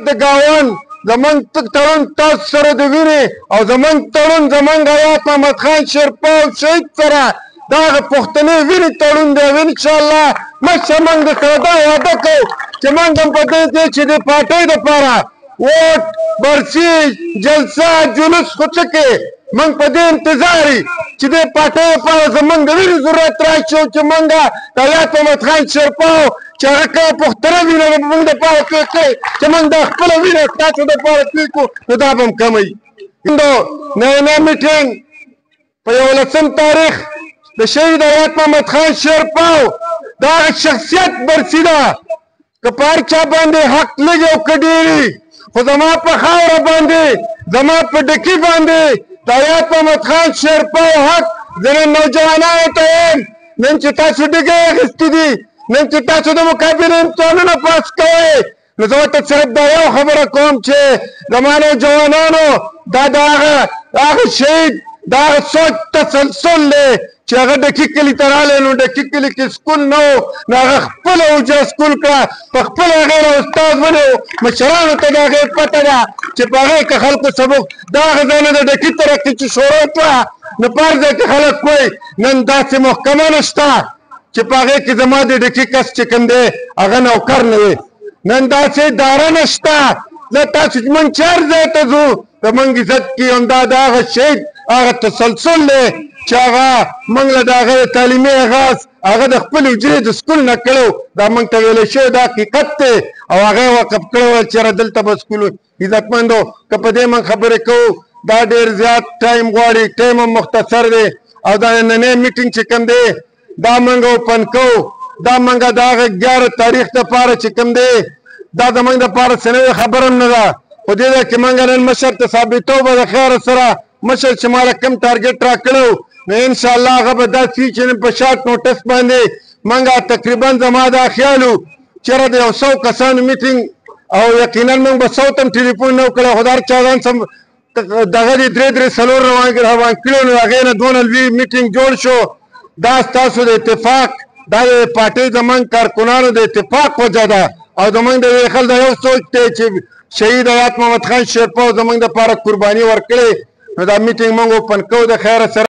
د ګاونډ زمونږ تړون تاسو سره د وینې او زمونږ تړون زمونږ حیات محمد خان شیرپا او شهید سره دا هغه پښتنې وینې تړون دی او انشاءالله مشر موږ د سره دا وعده کوو چې موږ هم په دې دی چې د پارټۍ دپاره ووټ برسي جلسه جلوس خو څه کې موږ په دې انتظار یو چې دې پارټۍ لپاره زموږ د وینې ضرورت راشي او چې موږ د حیات محمد خان شیرپا چې هغه کومه پښتنه وینه به موږ دپاره توی کړئ چې موږ دا خپله وینه ستاسو دپاره توی کړو نو دا به هم کموي نوی میټینګ په 11 تاریخ د شهید حیات محمد خان شیرپا دا هغه شخصیت برسي ده که په هر چا باندې حق لږ او که ډېر وي خو زما په خاوره باندې زما په ډکي باندې د حیات محمد خان شیرپا حق زه نن نوجوانانو ته وایم نن چې تاسو ډګۍ اخیستي دي نن چې تاسو د مقابل امتحانونه پاس کوئ نو زه ورته صرف دا یو خبره کوم چې زما نوجوانانو دا د هغه شهید دا هغه سوچ تسلسل دی چې هغه ډکي کلي ته راغلی نو ډکي کلي کې سکول نه و نو هغه خپله اوجه سکول کړه په خپله هغې نه استاد ونیو مشرانو ته د هغې پته ده چې په هغې کې خلکو سبق دا هغه ځای نه د ډکي ترقي چې شروع کړه نو په هر ځای کې خلک وایي نن داسې محکمه نشته چې په هغې کې زما د ډکي کس چې کوم دی هغه نوکر نه وي نن داسې اداره نشته زه تاسو چې موږ چې هر ځای ته ځو زموږ عزت کې همدا د هغه شهید هغه تسلسل دی چې هغه موږ له د هغه تعلیمي آغاز هغه د خپل حجرې د سکول نه کړی دا موږ ته ویلی شوی دا حقیقت دی او هغه یې وقف کړی ویل چېرې دلته به سکول عزتمندو که په دې موږ خبرې کوو دا ډېر زیات ټایم غواړي ټایم هم مختصر دی او دا نننی میټینګ چې کوم دی دا موږ اوپن کوو دا موږ د هغه 11 تاریخ دپاره چې کوم دی دا زموږ دپاره څه نوې خبره هم نه ده خو دې ځای کې موږ نن مشر ته ثابتوو به د خیره سره مشر چې ماله کوم ټارګېټ را کړی نو انشاءالله هغه به داسې وي چې نن په شارټ نوټس باندې موږ تقریبا زما دا خیال و چېرې د 100 کسانو میټینګ او یقینا موږ به 100 ته هم ټلیفون نه و کړی خو د هر چا ځان سم دغه دې 3 4 روان کړي نو هغې نه دونه لوی میټینګ جوړ شو دا ستاسو د اتفاق دا د پارټۍ زموږ کارکنانو د اتفاق وجه ده او زموږ د ویښل د یو سوچ دی چې شهید حیات محمد خان شیرپا زموږ دپاره قرباني ورکړې نو دا میټینګ موږ اوپن کوو د خیره سره